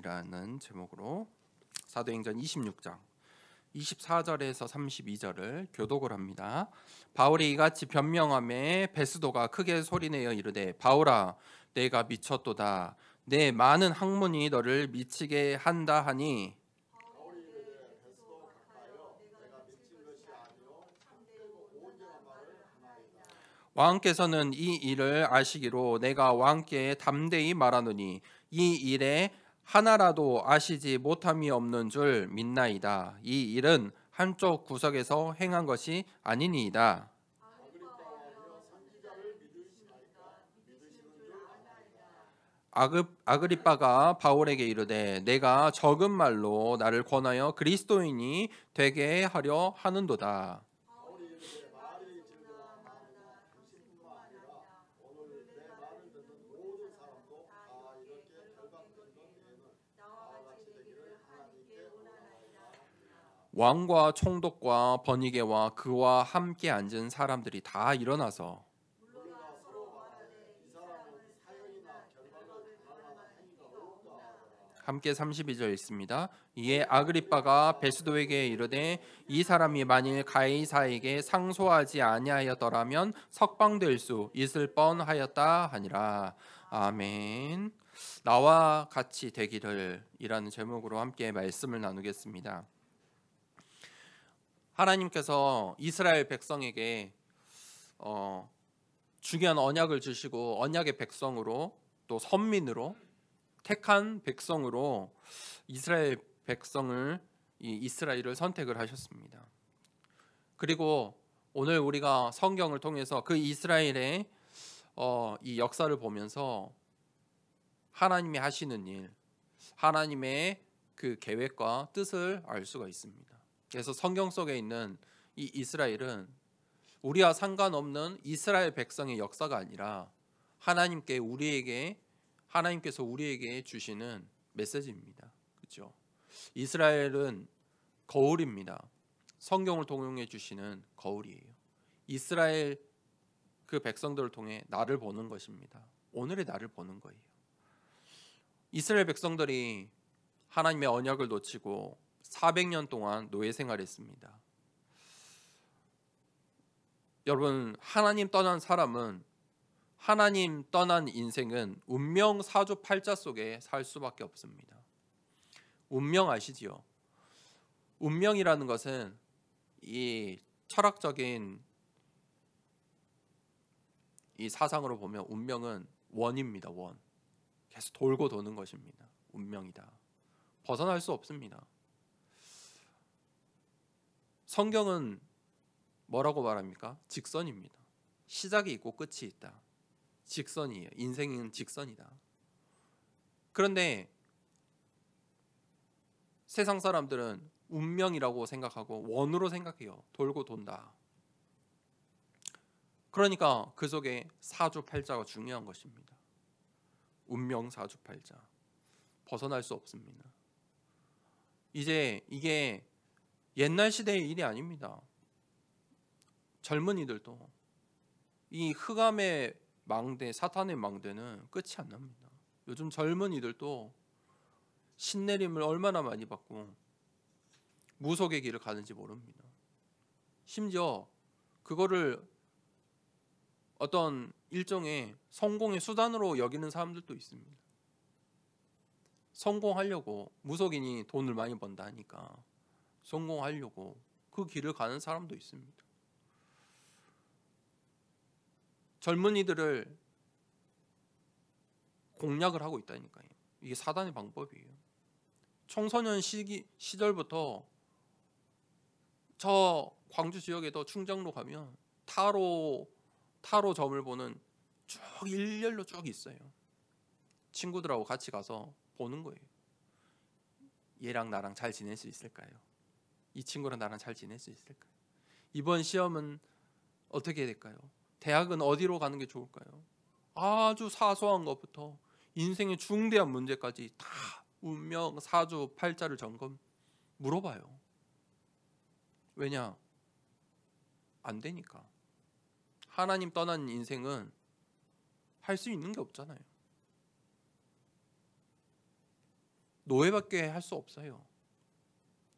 변명이라는 제목으로 사도행전 26장 24절에서 32절을 교독을 합니다. 바울이 이같이 변명하매 베스도가 크게 소리내어 이르되 바울아 내가 미쳤도다. 내 많은 학문이 너를 미치게 한다 하니 왕께서는 이 일을 아시기로 내가 왕께 담대히 말하노니 이 일에 하나라도 아시지 못함이 없는 줄 믿나이다. 이 일은 한쪽 구석에서 행한 것이 아니니이다. 아그리빠가 바울에게 이르되 내가 적은 말로 나를 권하여 그리스도인이 되게 하려 하는도다. 왕과 총독과 번이게와 그와 함께 앉은 사람들이 다 일어나서 함께 32절 있습니다. 이에 아그리빠가 베스도에게 이르되 이 사람이 만일 가이사에게 상소하지 아니하였더라면 석방될 수 있을 뻔하였다 하니라. 아멘. 나와 같이 되기를 이라는 제목으로 함께 말씀을 나누겠습니다. 하나님께서 이스라엘 백성에게 중요한 언약을 주시고 언약의 백성으로 또 선민으로 택한 백성으로 이스라엘 백성을 이스라엘을 선택을 하셨습니다. 그리고 오늘 우리가 성경을 통해서 그 이스라엘의 이 역사를 보면서 하나님이 하시는 일, 하나님의 그 계획과 뜻을 알 수가 있습니다. 그래서 성경 속에 있는 이 이스라엘은 우리와 상관없는 이스라엘 백성의 역사가 아니라 하나님께서 우리에게 주시는 메시지입니다. 그렇죠? 이스라엘은 거울입니다. 성경을 통해 주시는 거울이에요. 이스라엘 그 백성들을 통해 나를 보는 것입니다. 오늘의 나를 보는 거예요. 이스라엘 백성들이 하나님의 언약을 놓치고 400년 동안 노예 생활했습니다. 여러분, 하나님 떠난 인생은 운명 사주팔자 속에 살 수밖에 없습니다. 운명 아시지요? 운명이라는 것은 이 철학적인 이 사상으로 보면 운명은 원입니다. 원. 계속 돌고 도는 것입니다. 운명이다. 벗어날 수 없습니다. 성경은 뭐라고 말합니까? 직선입니다. 시작이 있고 끝이 있다. 직선이에요. 인생은 직선이다. 그런데 세상 사람들은 운명이라고 생각하고 원으로 생각해요. 돌고 돈다. 그러니까 그 속에 사주팔자가 중요한 것입니다. 운명 사주팔자. 벗어날 수 없습니다. 이제 이게 옛날 시대의 일이 아닙니다. 젊은이들도 이 흑암의 망대, 사탄의 망대는 끝이 안 납니다. 요즘 젊은이들도 신내림을 얼마나 많이 받고 무속의 길을 가는지 모릅니다. 심지어 그거를 어떤 일종의 성공의 수단으로 여기는 사람들도 있습니다. 성공하려고, 무속인이 돈을 많이 번다 하니까 성공하려고 그 길을 가는 사람도 있습니다. 젊은이들을 공략을 하고 있다니까요. 이게 사단의 방법이에요. 청소년 시절부터 저 광주 지역에도 충정로 가면 타로점을 보는 쭉 일렬로 쭉 있어요. 친구들하고 같이 가서 보는 거예요. 얘랑 나랑 잘 지낼 수 있을까요? 이 친구랑 나랑 잘 지낼 수 있을까요? 이번 시험은 어떻게 될까요? 대학은 어디로 가는 게 좋을까요? 아주 사소한 것부터 인생의 중대한 문제까지 다 운명, 사주, 팔자를 물어봐요. 왜냐? 안 되니까. 하나님 떠난 인생은 할 수 있는 게 없잖아요. 노예밖에 할 수 없어요.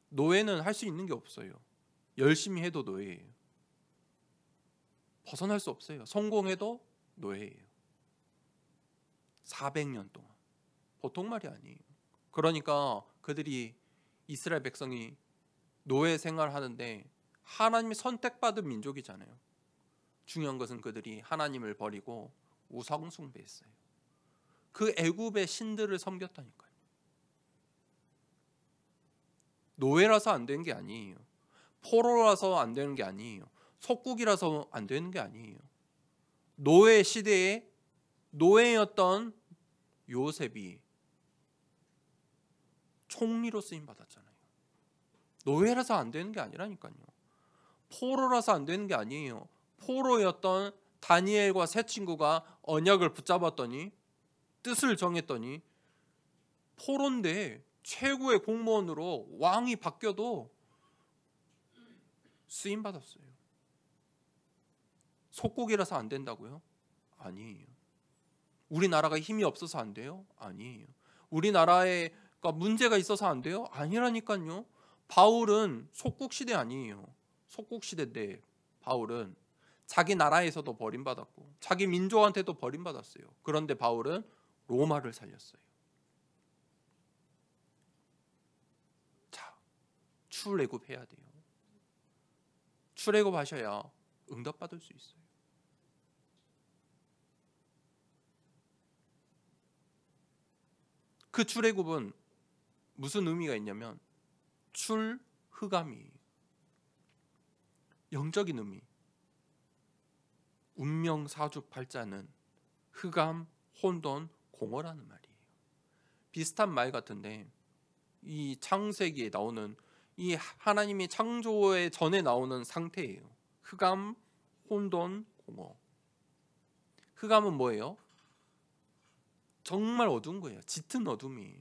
노예는 할 수 있는 게 없어요. 열심히 해도 노예예요. 벗어날 수 없어요. 성공해도 노예예요. 400년 동안. 보통 말이 아니에요. 그러니까 그들이, 이스라엘 백성이 노예 생활하는데 하나님이 선택받은 민족이잖아요. 중요한 것은 그들이 하나님을 버리고 우상 숭배했어요. 그 애굽의 신들을 섬겼다니까요. 노예라서 안 되는 게 아니에요. 포로라서 안 되는 게 아니에요. 속국이라서 안 되는 게 아니에요. 노예 시대에 노예였던 요셉이 총리로 쓰임 받았잖아요. 노예라서 안 되는 게 아니라니까요. 포로라서 안 되는 게 아니에요. 포로였던 다니엘과 세 친구가 언약을 붙잡았더니, 뜻을 정했더니, 포로인데 최고의 공무원으로 왕이 바뀌어도 쓰임 받았어요. 속국이라서 안 된다고요? 아니에요. 우리나라가 힘이 없어서 안 돼요? 아니에요. 우리나라에 문제가 있어서 안 돼요? 아니라니까요. 바울은 속국 시대 아니에요. 속국 시대인데 바울은 자기 나라에서도 버림받았고 자기 민족한테도 버림받았어요. 그런데 바울은 로마를 살렸어요. 자, 출애굽해야 돼요. 출애굽하셔야 응답받을 수 있어요. 그 출애굽은 무슨 의미가 있냐면 출흑암이에요. 영적인 의미. 운명 사주팔자는 흑암, 혼돈, 공허라는 말이에요. 비슷한 말 같은데 이 창세기에 나오는 이 하나님이 창조의 전에 나오는 상태예요. 흑암, 혼돈, 공허. 흑암은 뭐예요? 정말 어두운 거예요. 짙은 어둠이에요.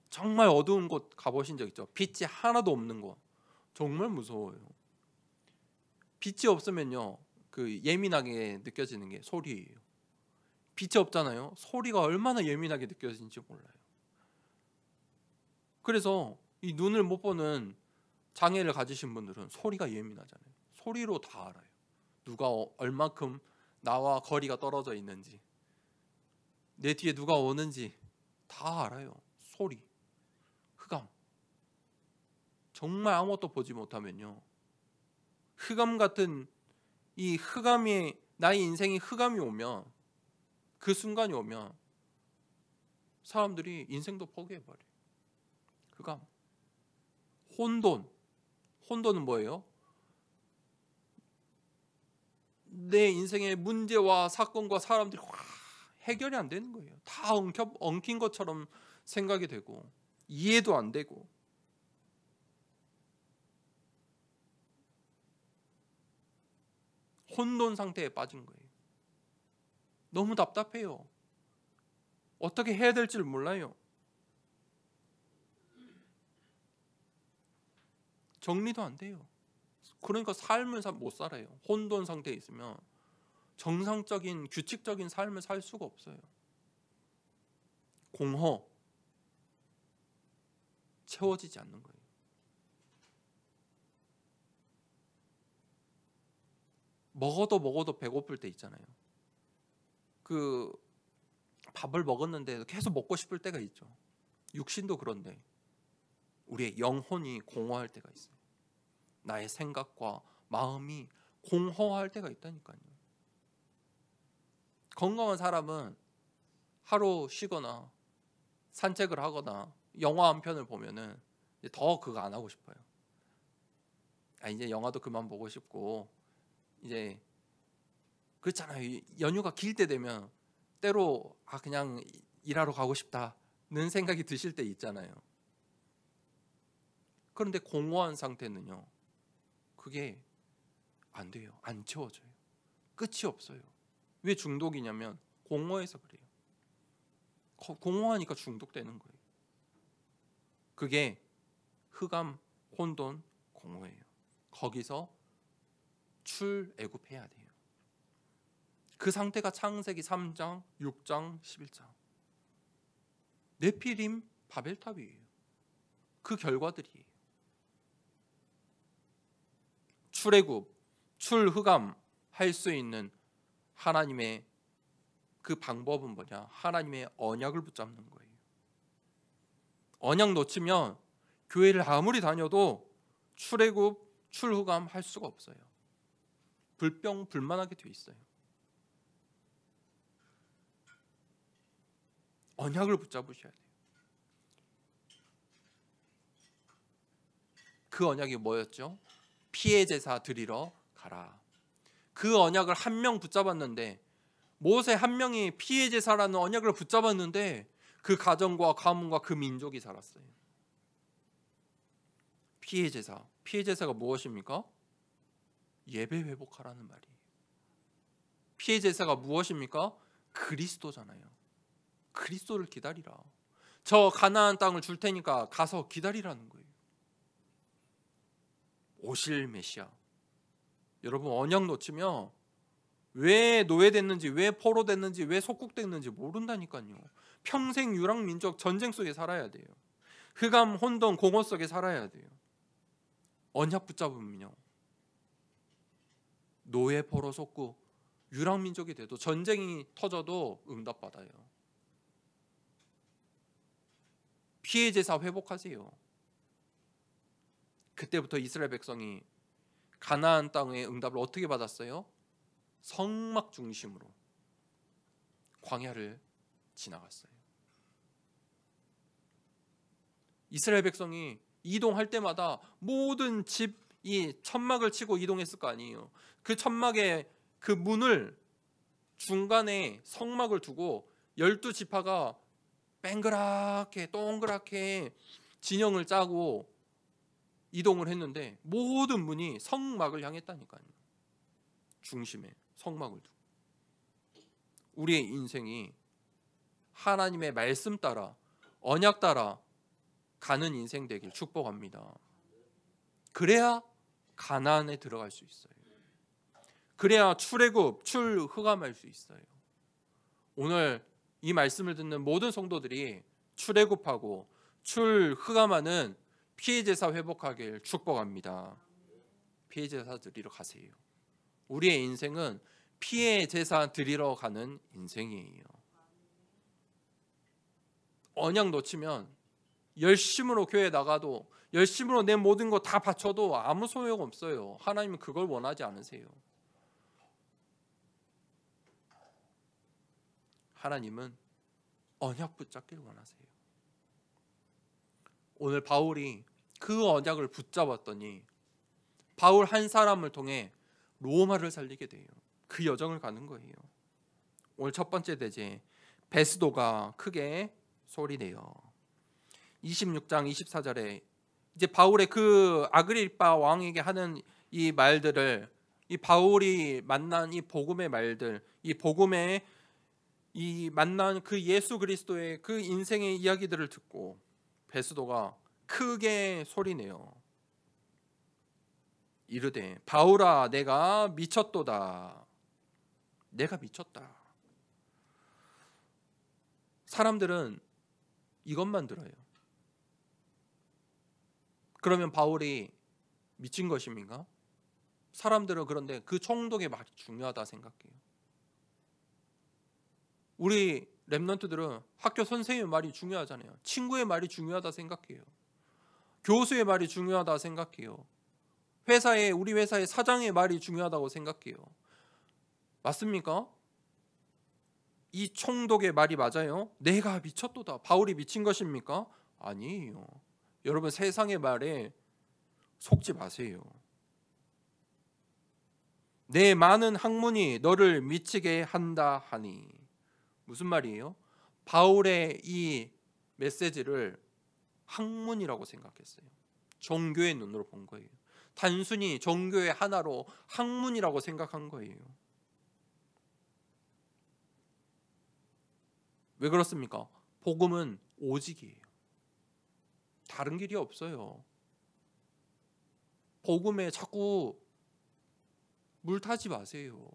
정말 어두운 곳 가보신 적 있죠? 빛이 하나도 없는 곳. 정말 무서워요. 빛이 없으면요, 그 예민하게 느껴지는 게 소리예요. 빛이 없잖아요. 소리가 얼마나 예민하게 느껴지는지 몰라요. 그래서 이 눈을 못 보는 장애를 가지신 분들은 소리가 예민하잖아요. 소리로 다 알아요. 누가 얼만큼 나와 거리가 떨어져 있는지, 내 뒤에 누가 오는지 다 알아요. 소리. 흑암. 정말 아무것도 보지 못하면요, 흑암 같은 이 흑암이, 나의 인생이 흑암이 오면, 그 순간이 오면 사람들이 인생도 포기해버려요. 흑암. 혼돈. 혼돈은 뭐예요? 내 인생의 문제와 사건과 사람들이 해결이 안 되는 거예요. 다 엉킨 것처럼 생각이 되고 이해도 안 되고. 혼돈 상태에 빠진 거예요. 너무 답답해요. 어떻게 해야 될지를 몰라요. 정리도 안 돼요. 그러니까 삶을 못 살아요. 혼돈 상태에 있으면 정상적인 규칙적인 삶을 살 수가 없어요. 공허. 채워지지 않는 거예요. 먹어도 배고플 때 있잖아요. 그 밥을 먹었는데 계속 먹고 싶을 때가 있죠. 육신도 그런데 우리의 영혼이 공허할 때가 있어요. 나의 생각과 마음이 공허할 때가 있다니까요. 건강한 사람은 하루 쉬거나 산책을 하거나 영화 한 편을 보면은 더 그거 안 하고 싶어요. 이제 영화도 그만 보고 싶고, 이제 그렇잖아요. 연휴가 길 때 되면 때로 그냥 일하러 가고 싶다는 생각이 드실 때 있잖아요. 그런데 공허한 상태는요, 그게 안 돼요. 안 채워져요. 끝이 없어요. 왜 중독이냐면 공허해서 그래요. 공허하니까 중독되는 거예요. 그게 흑암, 혼돈, 공허예요. 거기서 출애굽해야 돼요. 그 상태가 창세기 3장, 6장, 11장. 네피림 바벨탑이에요. 그 결과들이에요. 출애굽, 출흑암 할 수 있는 하나님의 그 방법은 뭐냐? 하나님의 언약을 붙잡는 거예요. 언약 놓치면 교회를 아무리 다녀도 출애굽, 출흑암 할 수가 없어요. 불평불만하게 돼 있어요. 언약을 붙잡으셔야 돼요. 그 언약이 뭐였죠? 피의 제사 드리러 가라. 그 언약을 한 명 붙잡았는데, 모세 한 명이 피의 제사라는 언약을 붙잡았는데 그 가정과 가문과 그 민족이 살았어요. 피의 제사. 피의 제사가 무엇입니까? 예배 회복하라는 말이에요. 피의 제사가 무엇입니까? 그리스도잖아요. 그리스도를 기다리라. 저 가나안 땅을 줄 테니까 가서 기다리라는 거예요. 오실 메시아. 여러분, 언약 놓치면 왜 노예됐는지, 왜 포로됐는지, 왜 속국됐는지 모른다니까요. 평생 유랑민족 전쟁 속에 살아야 돼요. 흑암, 혼돈, 공허 속에 살아야 돼요. 언약 붙잡으면요, 노예, 포로, 속국, 유랑민족이 돼도 전쟁이 터져도 응답받아요. 피해 제사 회복하세요. 그때부터 이스라엘 백성이 가나안 땅의 응답을 어떻게 받았어요? 성막 중심으로 광야를 지나갔어요. 이스라엘 백성이 이동할 때마다 모든 집이 천막을 치고 이동했을 거 아니에요. 그 천막의 그 문을 중간에 성막을 두고 12지파가 뱅그랗게 동그랗게 진영을 짜고 이동을 했는데 모든 문이 성막을 향했다니까요. 중심에 성막을 두고. 우리의 인생이 하나님의 말씀 따라, 언약 따라 가는 인생 되길 축복합니다. 그래야 가나안에 들어갈 수 있어요. 그래야 출애굽, 출흑암할 수 있어요. 오늘 이 말씀을 듣는 모든 성도들이 출애굽하고 출흑암하는 피해제사 회복하길 축복합니다. 피해제사 드리러 가세요. 우리의 인생은 피해제사 드리러 가는 인생이에요. 언약 놓치면 열심으로 교회 나가도, 열심으로 내 모든 거 다 바쳐도 아무 소용 없어요. 하나님은 그걸 원하지 않으세요. 하나님은 언약 붙잡기를 원하세요. 오늘 바울이 그 언약을 붙잡았더니 바울 한 사람을 통해 로마를 살리게 돼요. 그 여정을 가는 거예요. 오늘 첫 번째 대제, 베스도가 크게 소리내요. 26장 24절에 이제 바울의 그 아그리빠 왕에게 하는 이 말들을, 이 바울이 만난 이 복음의 말들, 이 복음의 이 만난 그 예수 그리스도의 그 인생의 이야기들을 듣고 베스도가 크게 소리내요. 이르되 바울아, 내가 미쳤도다. 내가 미쳤다. 사람들은 이것만 들어요. 그러면 바울이 미친 것입니까? 사람들은 그런데 그 총독의 말이 중요하다 생각해요. 우리 랩런트들은 학교 선생님의 말이 중요하잖아요. 친구의 말이 중요하다 생각해요. 교수의 말이 중요하다 생각해요. 우리 회사의 사장의 말이 중요하다고 생각해요. 맞습니까? 이 총독의 말이 맞아요? 내가 미쳤도다. 바울이 미친 것입니까? 아니에요. 여러분, 세상의 말에 속지 마세요. 내 많은 학문이 너를 미치게 한다 하니. 무슨 말이에요? 바울의 이 메시지를 학문이라고 생각했어요. 종교의 눈으로 본 거예요. 단순히 종교의 하나로 학문이라고 생각한 거예요. 왜 그렇습니까? 복음은 오직이에요. 다른 길이 없어요. 복음에 자꾸 물 타지 마세요.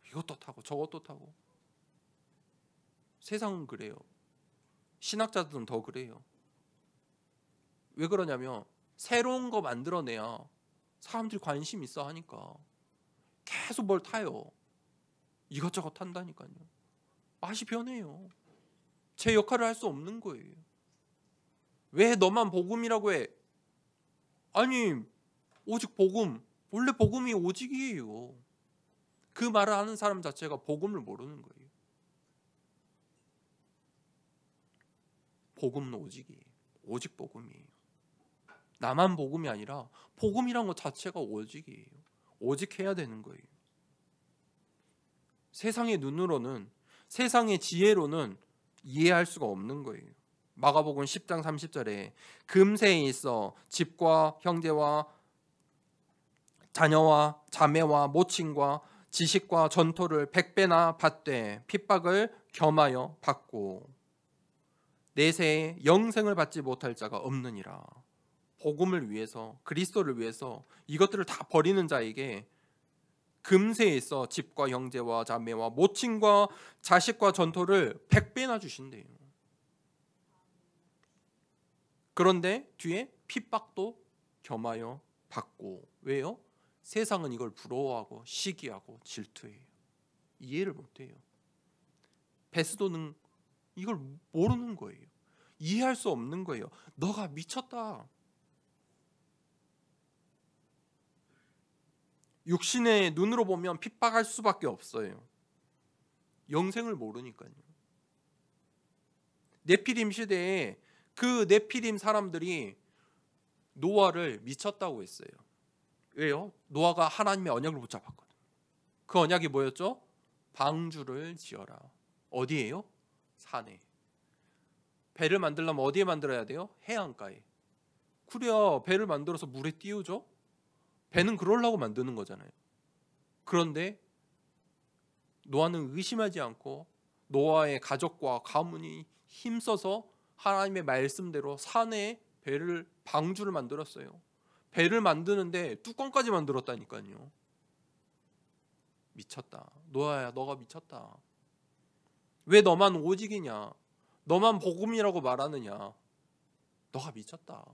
이것도 타고 저것도 타고. 세상은 그래요. 신학자들은 더 그래요. 왜 그러냐면 새로운 거 만들어내야 사람들이 관심 있어 하니까 계속 뭘 타요. 이것저것 탄다니까요. 맛이 변해요. 제 역할을 할 수 없는 거예요. 왜 너만 복음이라고 해? 아니, 오직 복음. 원래 복음이 오직이에요. 그 말을 하는 사람 자체가 복음을 모르는 거예요. 복음은 오직이에요. 오직 복음이에요. 나만 복음이 아니라 복음이란 것 자체가 오직이에요. 오직 해야 되는 거예요. 세상의 눈으로는, 세상의 지혜로는 이해할 수가 없는 거예요. 마가복음 10장 30절에 금세에 있어 집과 형제와 자녀와 자매와 모친과 지식과 전토를 100배나 받되 핍박을 겸하여 받고 내세에 영생을 받지 못할 자가 없느니라. 복음을 위해서, 그리스도를 위해서 이것들을 다 버리는 자에게 금세에 있어 집과 형제와 자매와 모친과 자식과 전토를 100배나 주신대요. 그런데 뒤에 핍박도 겸하여 받고. 왜요? 세상은 이걸 부러워하고 시기하고 질투해요. 이해를 못해요. 베스도는 이걸 모르는 거예요. 이해할 수 없는 거예요. 너가 미쳤다. 육신의 눈으로 보면 핍박할 수밖에 없어요. 영생을 모르니까요. 네피림 시대에 그 네피림 사람들이 노아를 미쳤다고 했어요. 왜요? 노아가 하나님의 언약을 붙잡았거든. 그 언약이 뭐였죠? 방주를 지어라. 어디예요? 산에. 배를 만들려면 어디에 만들어야 돼요? 해안가에. 그래야 배를 만들어서 물에 띄우죠? 배는 그러려고 만드는 거잖아요. 그런데 노아는 의심하지 않고 노아의 가족과 가문이 힘써서 하나님의 말씀대로 산에 배를, 방주를 만들었어요. 배를 만드는데 뚜껑까지 만들었다니까요. 미쳤다. 노아야, 너가 미쳤다. 왜 너만 오직이냐? 너만 복음이라고 말하느냐? 너가 미쳤다.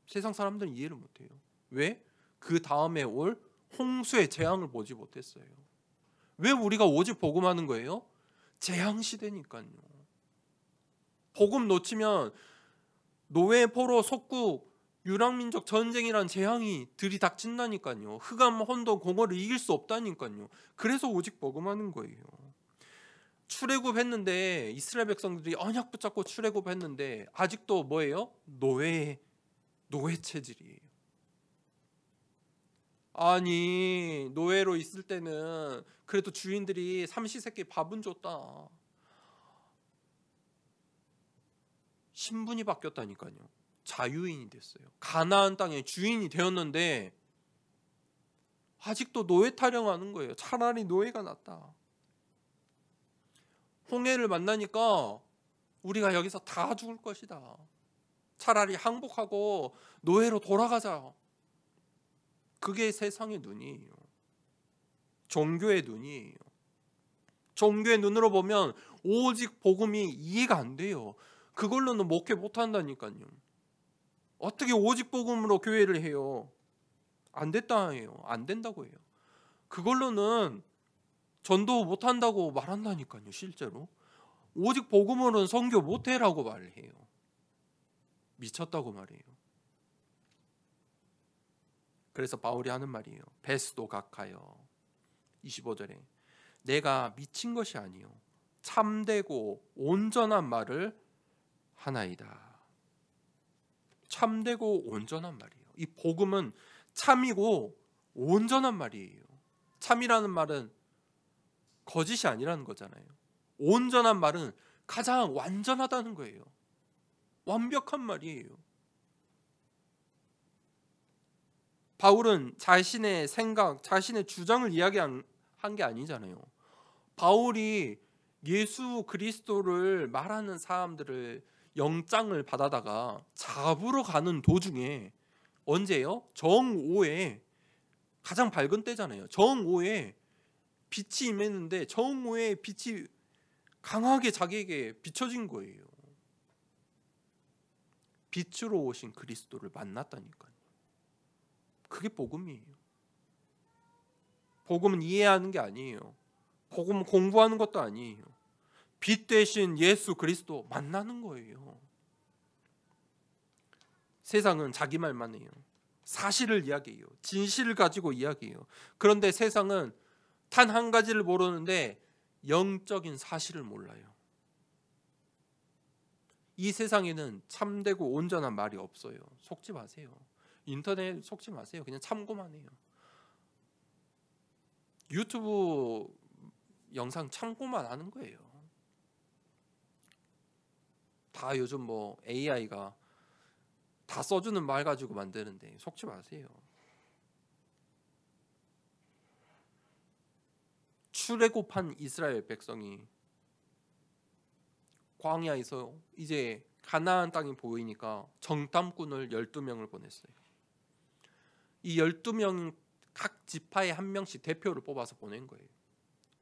세상 사람들은 이해를 못해요. 왜? 그 다음에 올 홍수의 재앙을 보지 못했어요. 왜 우리가 오직 복음하는 거예요? 재앙 시대니까요. 복음 놓치면 노예, 포로, 속국, 유랑민족 전쟁이란 재앙이 들이닥친다니까요. 흑암, 혼돈, 공허를 이길 수 없다니까요. 그래서 오직 복음하는 거예요. 출애굽했는데 이스라엘 백성들이 언약 붙잡고 출애굽했는데 아직도 뭐예요? 노예 체질이에요. 아니, 노예로 있을 때는 그래도 주인들이 삼시세끼 밥은 줬다. 신분이 바뀌었다니까요. 자유인이 됐어요. 가나안 땅의 주인이 되었는데 아직도 노예 타령하는 거예요. 차라리 노예가 낫다. 홍해를 만나니까 우리가 여기서 다 죽을 것이다. 차라리 항복하고 노예로 돌아가자. 그게 세상의 눈이에요. 종교의 눈이에요. 종교의 눈으로 보면 오직 복음이 이해가 안 돼요. 그걸로는 목회 못한다니까요. 어떻게 오직 복음으로 교회를 해요? 안 됐다 해요. 안 된다고 해요. 그걸로는 전도 못한다고 말한다니까요. 실제로 오직 복음으로는 선교 못해라고 말해요. 미쳤다고 말해요. 그래서 바울이 하는 말이에요. 베스도 각하여 25절에 내가 미친 것이 아니요 참되고 온전한 말을 하나이다. 참되고 온전한 말이에요. 이 복음은 참이고 온전한 말이에요. 참이라는 말은 거짓이 아니라는 거잖아요. 온전한 말은 가장 완전하다는 거예요. 완벽한 말이에요. 바울은 자신의 생각, 자신의 주장을 이야기한 게 아니잖아요. 바울이 예수 그리스도를 말하는 사람들을 영장을 받아다가 잡으러 가는 도중에 언제요? 정오에 가장 밝은 때잖아요. 정오에 빛이 임했는데 정오에 빛이 강하게 자기에게 비춰진 거예요. 빛으로 오신 그리스도를 만났다니까요. 그게 복음이에요. 복음은 이해하는 게 아니에요. 복음은 공부하는 것도 아니에요. 빛 대신 예수 그리스도 만나는 거예요. 세상은 자기 말만 해요. 사실을 이야기해요. 진실을 가지고 이야기해요. 그런데 세상은 단 한 가지를 모르는데 영적인 사실을 몰라요. 이 세상에는 참되고 온전한 말이 없어요. 속지 마세요. 인터넷 속지 마세요. 그냥 참고만 해요. 유튜브 영상 참고만 하는 거예요. 다 요즘 뭐 AI가 다 써주는 말 가지고 만드는데 속지 마세요. 출애굽한 이스라엘 백성이 광야에서 이제 가나안 땅이 보이니까 정탐꾼을 12명을 보냈어요. 이 12명 각 지파에 한 명씩 대표를 뽑아서 보낸 거예요.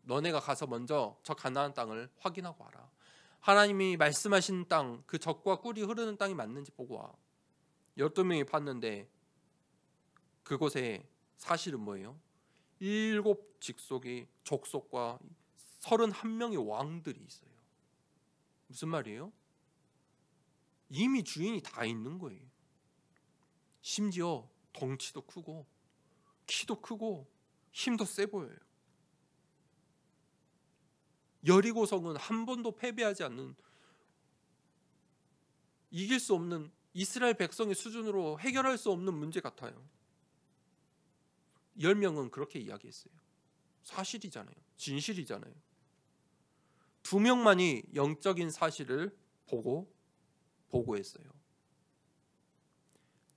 너네가 가서 먼저 저 가나안 땅을 확인하고 와라. 하나님이 말씀하신 땅, 그 젖과 꿀이 흐르는 땅이 맞는지 보고 와. 12명이 봤는데 그곳에 사실은 뭐예요? 7 직속의 족속과 31명의 왕들이 있어요. 무슨 말이에요? 이미 주인이 다 있는 거예요. 심지어 덩치도 크고 키도 크고 힘도 세 보여요. 여리고성은 한 번도 패배하지 않는, 이길 수 없는, 이스라엘 백성의 수준으로 해결할 수 없는 문제 같아요. 10명은 그렇게 이야기했어요. 사실이잖아요. 진실이잖아요. 2명만이 영적인 사실을 보고했어요.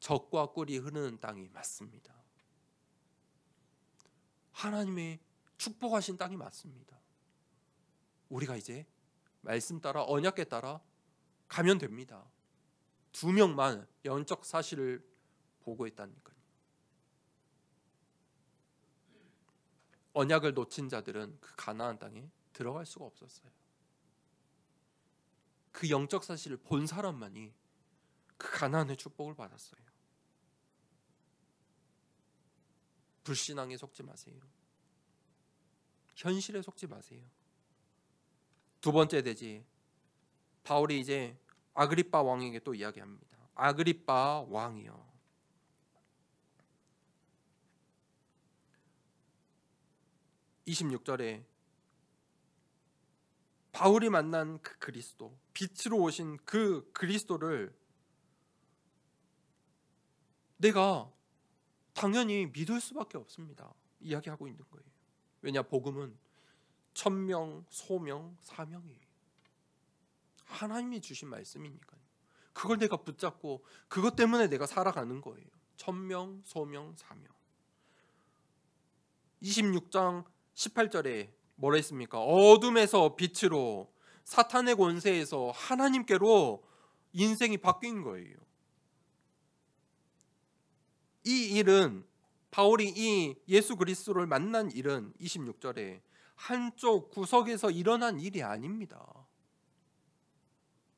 젖과 꿀이 흐르는 땅이 맞습니다. 하나님의 축복하신 땅이 맞습니다. 우리가 이제 말씀 따라 언약에 따라 가면 됩니다. 2명만 영적 사실을 보고했다니까요. 언약을 놓친 자들은 그 가나안 땅에 들어갈 수가 없었어요. 그 영적 사실을 본 사람만이 그 가나안의 축복을 받았어요. 불신앙에 속지 마세요. 현실에 속지 마세요. 두 번째 대지, 바울이 이제 아그리빠 왕에게 또 이야기합니다. 아그리빠 왕이요, 26절에 바울이 만난 그 그리스도, 빛으로 오신 그 그리스도를 내가 당연히 믿을 수밖에 없습니다. 이야기하고 있는 거예요. 왜냐, 복음은 천명, 소명, 사명이에요. 하나님이 주신 말씀이니까요. 그걸 내가 붙잡고 그것 때문에 내가 살아가는 거예요. 천명, 소명, 사명. 26장 18절에 뭐라 했습니까? 어둠에서 빛으로, 사탄의 권세에서 하나님께로 인생이 바뀐 거예요. 이 일은, 바울이 이 예수 그리스도를 만난 일은 26절에 한쪽 구석에서 일어난 일이 아닙니다.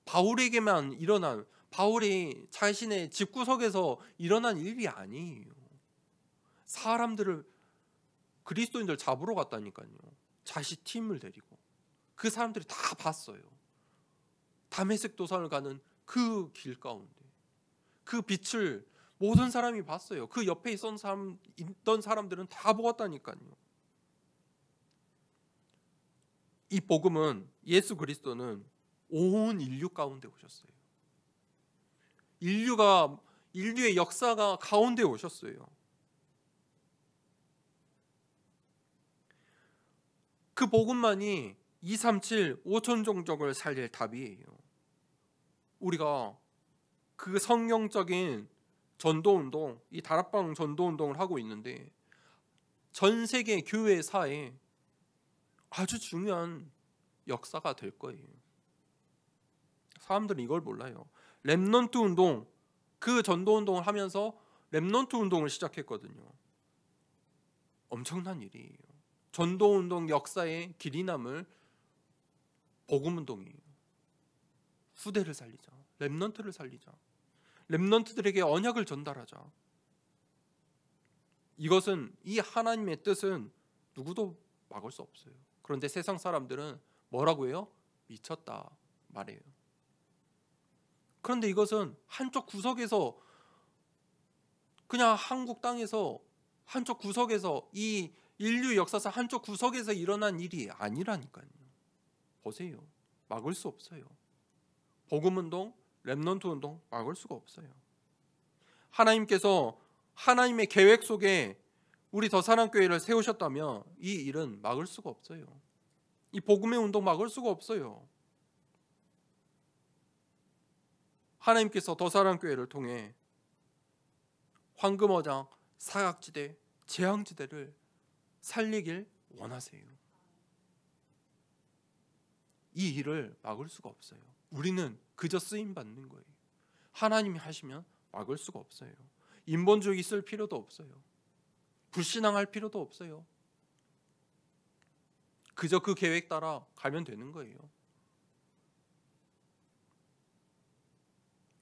바울에게만 일어난, 바울이 자신의 집구석에서 일어난 일이 아니에요. 사람들을, 그리스도인들 잡으러 갔다니까요. 자신 팀을 데리고 그 사람들이 다 봤어요. 다메섹 도상을 가는 그 길 가운데 그 빛을 모든 사람이 봤어요. 그 옆에 있던 사람들은 다 보았다니까요. 이 복음은, 예수 그리스도는 온 인류 가운데 오셨어요. 인류의 역사가 가운데 오셨어요. 그 복음만이 237 5천 종족을 살릴 답이에요. 우리가 그 성경적인 전도운동, 이 다락방 전도운동을 하고 있는데 전 세계 교회사에 아주 중요한 역사가 될 거예요. 사람들은 이걸 몰라요. 렘넌트 운동, 그 전도운동을 하면서 렘넌트 운동을 시작했거든요. 엄청난 일이에요. 전도운동 역사의 길이 남을 복음운동이에요. 후대를 살리자, 렘넌트를 살리자. 렘넌트들에게 언약을 전달하자. 이것은 이 하나님의 뜻은 누구도 막을 수 없어요. 그런데 세상 사람들은 뭐라고 해요? 미쳤다 말해요. 그런데 이것은 한쪽 구석에서, 그냥 한국 땅에서 한쪽 구석에서, 이 인류 역사상 한쪽 구석에서 일어난 일이 아니라니까요. 보세요. 막을 수 없어요. 복음운동, 렘넌트 운동 막을 수가 없어요. 하나님께서 하나님의 계획 속에 우리 더사랑교회를 세우셨다면 이 일은 막을 수가 없어요. 이 복음의 운동 막을 수가 없어요. 하나님께서 더사랑교회를 통해 황금어장, 사각지대, 재앙지대를 살리길 원하세요. 이 일을 막을 수가 없어요. 우리는 그저 쓰임 받는 거예요. 하나님이 하시면 막을 수가 없어요. 인본주의 쓸 필요도 없어요. 불신앙할 필요도 없어요. 그저 그 계획 따라 가면 되는 거예요.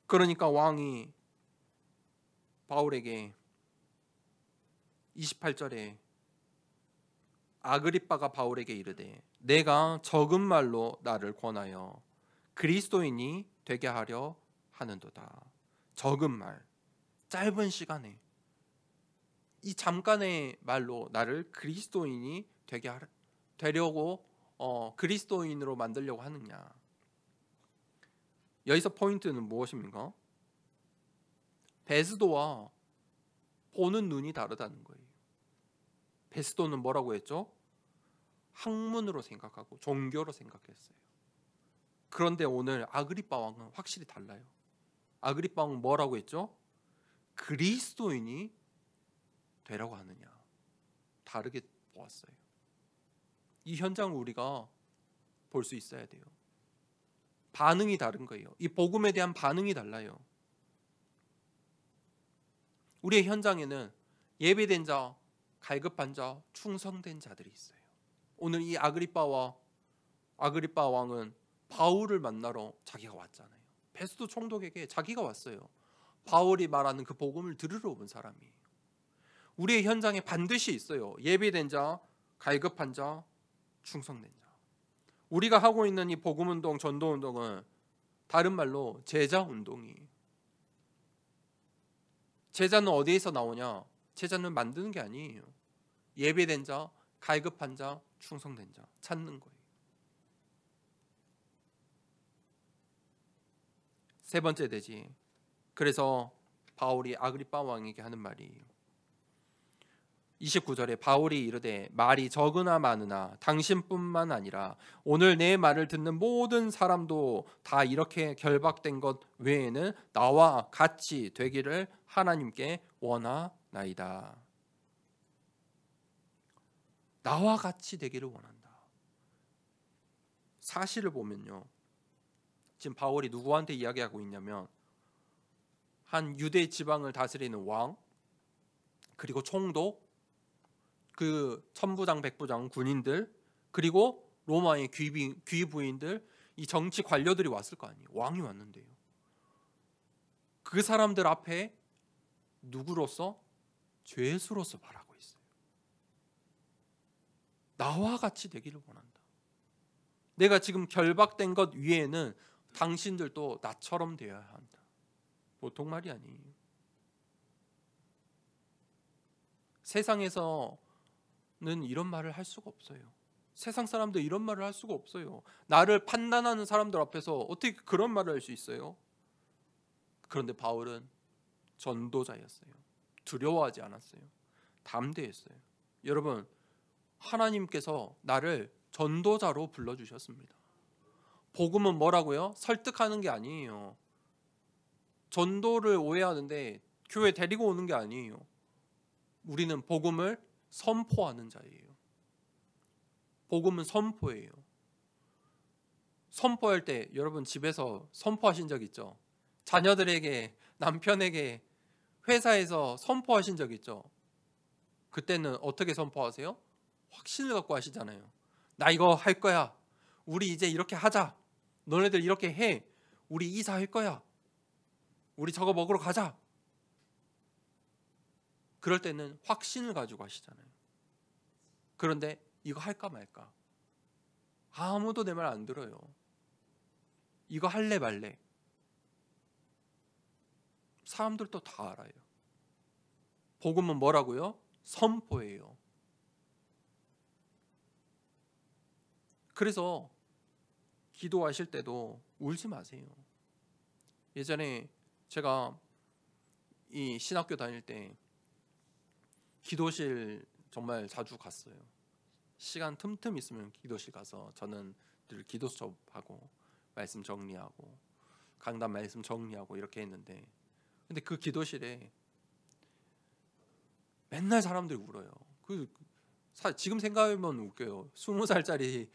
그러니까 왕이 바울에게 28절에 아그리빠가 바울에게 이르되 내가 적은 말로 나를 권하여 그리스도인이 되게 하려 하는도다. 적은 말, 짧은 시간에 이 잠깐의 말로 나를 그리스도인이 되려고 그리스도인으로 만들려고 하느냐. 여기서 포인트는 무엇입니까? 베스도와 보는 눈이 다르다는 거예요. 베스도는 뭐라고 했죠? 학문으로 생각하고 종교로 생각했어요. 그런데 오늘 아그리빠 왕은 확실히 달라요. 아그리빠 왕은 뭐라고 했죠? 그리스도인이 되라고 하느냐. 다르게 보았어요. 이 현장을 우리가 볼 수 있어야 돼요. 반응이 다른 거예요. 이 복음에 대한 반응이 달라요. 우리의 현장에는 예배된 자, 갈급한 자, 충성된 자들이 있어요. 오늘 이 아그리빠 왕은 바울을 만나러 자기가 왔잖아요. 베스도 총독에게 자기가 왔어요. 바울이 말하는 그 복음을 들으러 온 사람이에요. 우리의 현장에 반드시 있어요. 예배된 자, 갈급한 자, 충성된 자. 우리가 하고 있는 이 복음운동, 전도운동은 다른 말로 제자운동이에요. 제자는 어디에서 나오냐? 제자는 만드는 게 아니에요. 예배된 자, 갈급한 자, 충성된 자 찾는 거예요. 세 번째 되지. 그래서 바울이 아그리빠 왕에게 하는 말이에요. 29절에 바울이 이르되 말이 적으나 많으나 당신뿐만 아니라 오늘 내 말을 듣는 모든 사람도 다 이렇게 결박된 것 외에는 나와 같이 되기를 하나님께 원하나이다. 나와 같이 되기를 원한다. 사실을 보면요, 지금 바울이 누구한테 이야기하고 있냐면 한 유대 지방을 다스리는 왕, 그리고 총독, 그 천부장 백부장 군인들, 그리고 로마의 귀부인들, 이 정치 관료들이 왔을 거 아니에요. 왕이 왔는데요. 그 사람들 앞에 누구로서? 죄수로서 말하고 있어요. 나와 같이 되기를 원한다. 내가 지금 결박된 것 위에는 당신들도 나처럼 되어야 한다. 보통 말이 아니에요. 세상에서는 이런 말을 할 수가 없어요. 세상 사람들 이런 말을 할 수가 없어요. 나를 판단하는 사람들 앞에서 어떻게 그런 말을 할 수 있어요? 그런데 바울은 전도자였어요. 두려워하지 않았어요. 담대했어요. 여러분, 하나님께서 나를 전도자로 불러주셨습니다. 복음은 뭐라고요? 설득하는 게 아니에요. 전도를 오해하는데 교회 데리고 오는 게 아니에요. 우리는 복음을 선포하는 자예요. 복음은 선포예요. 선포할 때 여러분 집에서 선포하신 적 있죠? 자녀들에게, 남편에게, 회사에서 선포하신 적 있죠? 그때는 어떻게 선포하세요? 확신을 갖고 하시잖아요. 나 이거 할 거야. 우리 이제 이렇게 하자. 너네들 이렇게 해. 우리 이사할 거야. 우리 저거 먹으러 가자. 그럴 때는 확신을 가지고 하시잖아요. 그런데 이거 할까 말까? 아무도 내 말 안 들어요. 이거 할래 말래? 사람들도 다 알아요. 복음은 뭐라고요? 선포예요. 그래서 기도하실 때도 울지 마세요. 예전에 제가 이 신학교 다닐 때 기도실 정말 자주 갔어요. 시간 틈틈 있으면 기도실 가서 저는 늘 기도 수업하고 말씀 정리하고 강단 말씀 정리하고 이렇게 했는데, 근데 그 기도실에 맨날 사람들이 울어요. 지금 생각하면 웃겨요. 20살짜리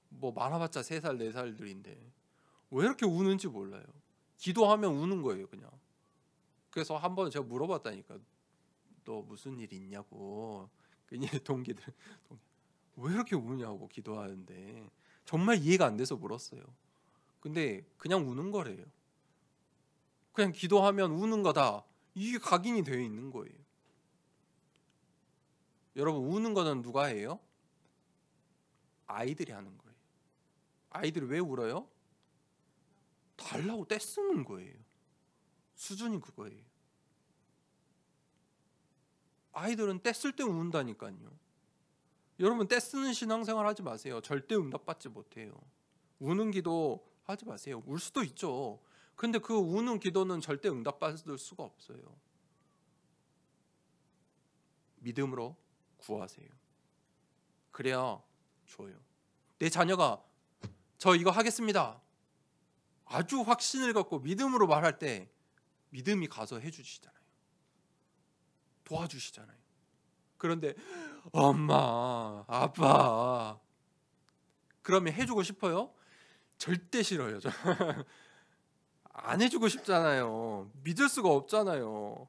뭐 많아봤자 3살 4살들인데 왜 이렇게 우는지 몰라요. 기도하면 우는 거예요, 그냥. 그래서 한번 제가 물어봤다니까. 너 무슨 일 있냐고. 그냥 동기들 왜 이렇게 우냐고 기도하는데. 정말 이해가 안 돼서 물었어요. 근데 그냥 우는 거래요. 그냥 기도하면 우는 거다. 이게 각인이 되어 있는 거예요. 여러분, 우는 거는 누가 해요? 아이들이 하는 거예요. 아이들이 왜 울어요? 달라고 떼쓰는 거예요. 수준이 그거예요. 아이들은 떼쓸 때 우는다니까요. 여러분, 떼쓰는 신앙생활 하지 마세요. 절대 응답받지 못해요. 우는 기도 하지 마세요. 울 수도 있죠. 근데 그 우는 기도는 절대 응답받을 수가 없어요. 믿음으로 구하세요. 그래야 줘요. 내 자녀가 저 이거 하겠습니다. 아주 확신을 갖고 믿음으로 말할 때 믿음이 가서 해주시잖아요. 도와주시잖아요. 그런데 엄마, 아빠 그러면 해주고 싶어요? 절대 싫어요. 안 해주고 싶잖아요. 믿을 수가 없잖아요.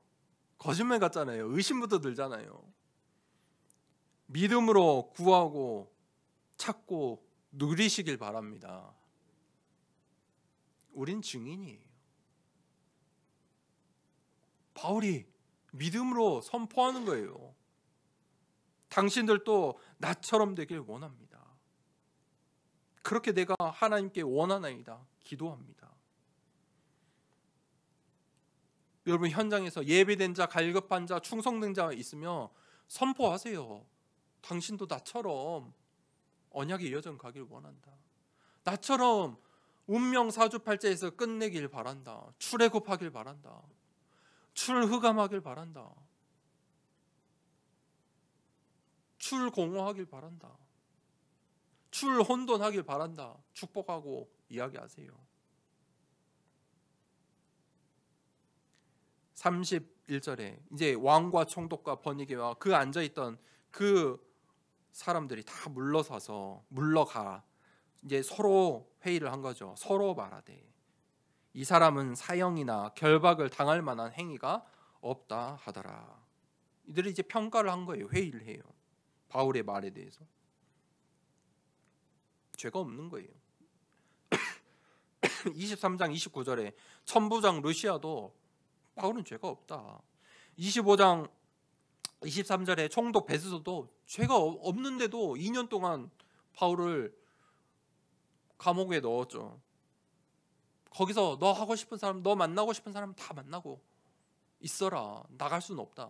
거짓말 같잖아요. 의심부터 들잖아요. 믿음으로 구하고 찾고 누리시길 바랍니다. 우린 증인이에요. 바울이 믿음으로 선포하는 거예요. 당신들도 나처럼 되길 원합니다. 그렇게 내가 하나님께 원하나이다. 기도합니다. 여러분, 현장에서 예배된 자, 갈급한 자, 충성된 자 있으면 선포하세요. 당신도 나처럼 언약의 여정 가길 원한다. 나처럼 운명 사주팔자에서 끝내길 바란다. 출애굽하길 바란다. 출흑암하길 바란다. 출공허하길 바란다. 출혼돈하길 바란다. 축복하고 이야기하세요. 31절에 이제 왕과 총독과 번이게와 그 앉아있던 그 사람들이 다 물러가 이제 서로 회의를 한 거죠. 서로 말하되 이 사람은 사형이나 결박을 당할 만한 행위가 없다 하더라. 이들이 이제 평가를 한 거예요. 회의를 해요. 바울의 말에 대해서. 죄가 없는 거예요. 23장 29절에 천부장 루시아도 바울은 죄가 없다. 25장 23절에 총독 베스도도 죄가 없는데도 2년 동안 바울을 감옥에 넣었죠. 거기서 너 하고 싶은 사람, 너 만나고 싶은 사람 다 만나고 있어라. 나갈 수는 없다.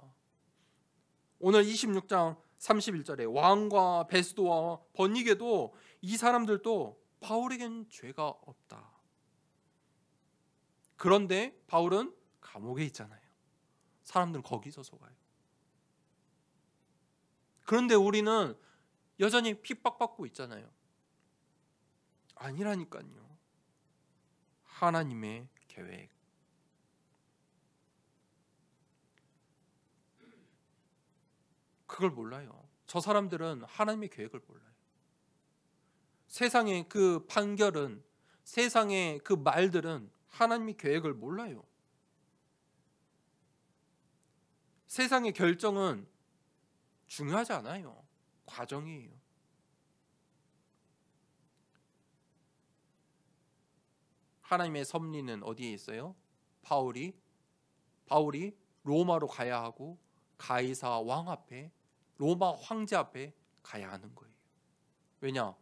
오늘 26장 31절에 왕과 베스도와 번니게도 이 사람들도 바울에겐 죄가 없다. 그런데 바울은 감옥에 있잖아요. 사람들은 거기서 속아요. 그런데 우리는 여전히 핍박받고 있잖아요. 아니라니까요. 하나님의 계획. 그걸 몰라요. 저 사람들은 하나님의 계획을 몰라요. 세상의 그 판결은, 세상의 그 말들은 하나님의 계획을 몰라요. 세상의 결정은 중요하지 않아요. 과정이에요. 하나님의 섭리는 어디에 있어요? 바울이 로마로 가야 하고 가이사 왕 앞에, 로마 황제 앞에 가야 하는 거예요. 왜냐?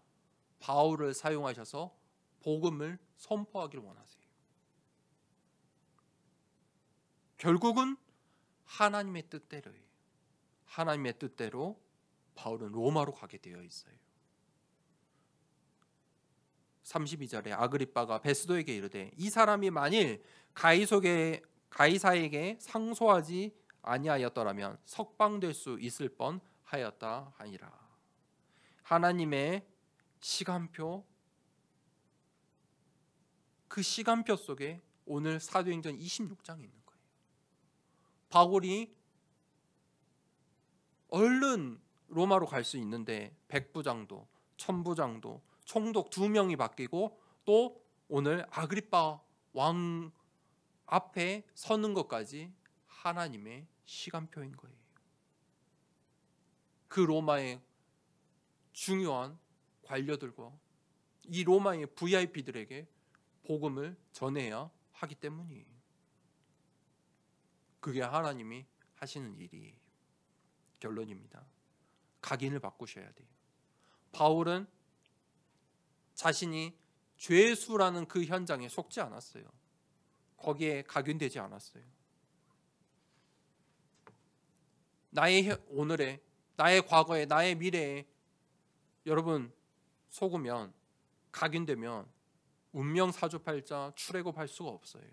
바울을 사용하셔서 복음을 선포하기를 원하세요. 결국은 하나님의 뜻대로예요. 하나님의 뜻대로 바울은 로마로 가게 되어 있어요. 32절에 아그리빠가 베스도에게 이르되 이 사람이 만일 가이사에게 상소하지 아니하였더라면 석방될 수 있을 뻔하였다 하니라. 하나님의 시간표, 그 시간표 속에 오늘 사도행전 26장이 있는 거예요. 바울이 얼른 로마로 갈 수 있는데 백부장도 천부장도 총독 2명이 바뀌고 또 오늘 아그리빠 왕 앞에 서는 것까지 하나님의 시간표인 거예요. 그 로마의 중요한 관료들과 이 로마의 VIP들에게 복음을 전해야 하기 때문이에요. 그게 하나님이 하시는 일이에요. 결론입니다. 각인을 바꾸셔야 돼요. 바울은 자신이 죄수라는 그 현장에 속지 않았어요. 거기에 각인되지 않았어요. 나의 오늘에, 나의 과거에, 나의 미래에 여러분 속으면, 각인되면 운명 사주팔자 출애굽할 수가 없어요.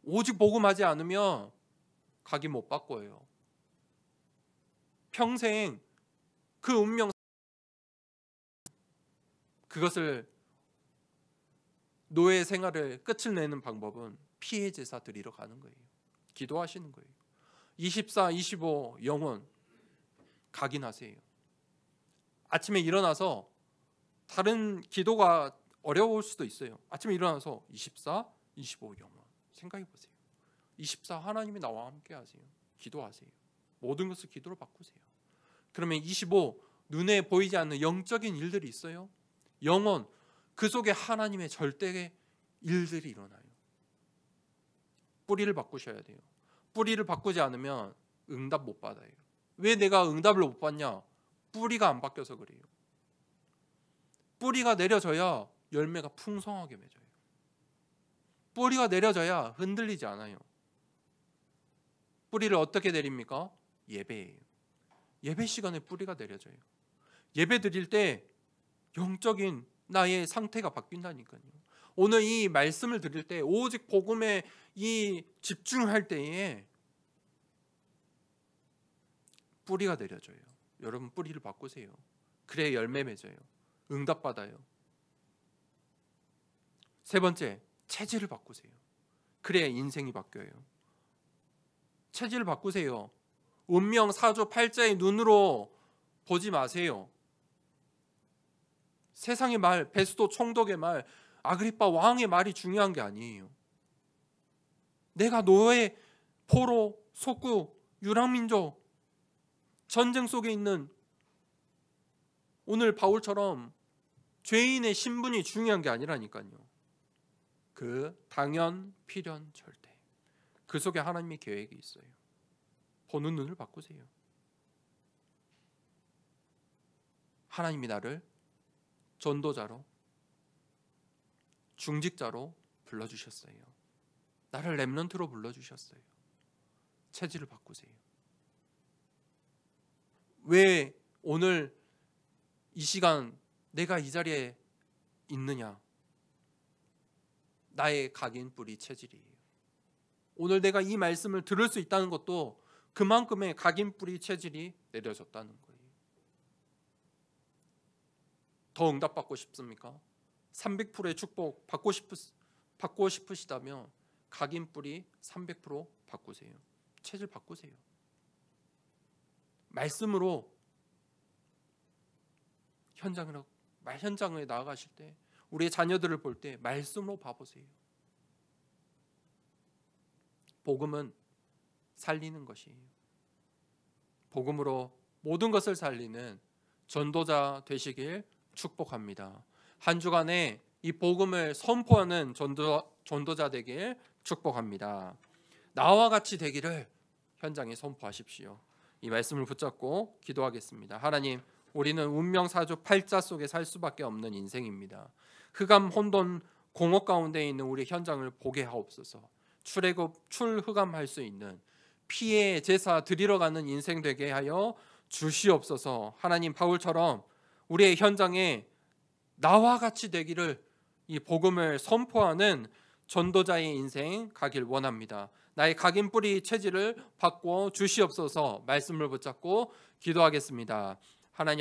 오직 복음하지 않으면 각인 못 바꿔요. 평생 그 운명, 그것을 노예 생활을 끝을 내는 방법은 피해 제사 드리러 가는 거예요. 기도하시는 거예요. 24, 25 영혼 각인하세요. 아침에 일어나서 다른 기도가 어려울 수도 있어요. 아침에 일어나서 24, 25 영혼 생각해 보세요. 24 하나님이 나와 함께 하세요. 기도하세요. 모든 것을 기도로 바꾸세요. 그러면 25 눈에 보이지 않는 영적인 일들이 있어요. 영혼 그 속에 하나님의 절대의 일들이 일어나요. 뿌리를 바꾸셔야 돼요. 뿌리를 바꾸지 않으면 응답 못 받아요. 왜 내가 응답을 못 받냐? 뿌리가 안 바뀌어서 그래요. 뿌리가 내려져야 열매가 풍성하게 맺어요. 뿌리가 내려져야 흔들리지 않아요. 뿌리를 어떻게 내립니까? 예배예요. 예배 시간에 뿌리가 내려져요. 예배 드릴 때 영적인 나의 상태가 바뀐다니까요. 오늘 이 말씀을 드릴 때 오직 복음에 이 집중할 때에 뿌리가 내려져요. 여러분 뿌리를 바꾸세요. 그래야 열매 맺어요. 응답 받아요. 세 번째, 체질을 바꾸세요. 그래야 인생이 바뀌어요. 체질을 바꾸세요. 운명, 사조, 팔자의 눈으로 보지 마세요. 세상의 말, 베스도 총독의 말, 아그리빠 왕의 말이 중요한 게 아니에요. 내가 노예, 포로, 속구, 유랑민족, 전쟁 속에 있는 오늘 바울처럼 죄인의 신분이 중요한 게 아니라니까요. 그 당연, 필연, 절대. 그 속에 하나님의 계획이 있어요. 보는 눈을 바꾸세요. 하나님이 나를 전도자로, 중직자로 불러주셨어요. 나를 렘넌트로 불러주셨어요. 체질을 바꾸세요. 왜 오늘 이 시간 내가 이 자리에 있느냐? 나의 각인 뿌리 체질이에요. 오늘 내가 이 말씀을 들을 수 있다는 것도 그만큼의 각인 뿌리 체질이 내려졌다는 거예요. 더 응답받고 싶습니까? 300%의 축복 받고 싶으시다면 각인 뿌리 300% 바꾸세요. 체질 바꾸세요. 말씀으로 현장에 나아가실 때, 우리의 자녀들을 볼 때 말씀으로 봐보세요. 복음은 살리는 것이에요. 복음으로 모든 것을 살리는 전도자 되시길 축복합니다. 한 주간에 이 복음을 선포하는 전도자 되길 축복합니다. 나와 같이 되기를 현장에 선포하십시오. 이 말씀을 붙잡고 기도하겠습니다. 하나님, 우리는 운명사주 팔자 속에 살 수밖에 없는 인생입니다. 흑암 혼돈 공허 가운데 있는 우리 현장을 보게 하옵소서. 출흑암할 수 있는 피의 제사 드리러 가는 인생 되게 하여 주시옵소서. 하나님, 바울처럼 우리의 현장에 나와 같이 되기를 이 복음을 선포하는 전도자의 인생 가길 원합니다. 나의 각인 뿌리 체질을 바꿔 주시옵소서. 말씀을 붙잡고 기도하겠습니다.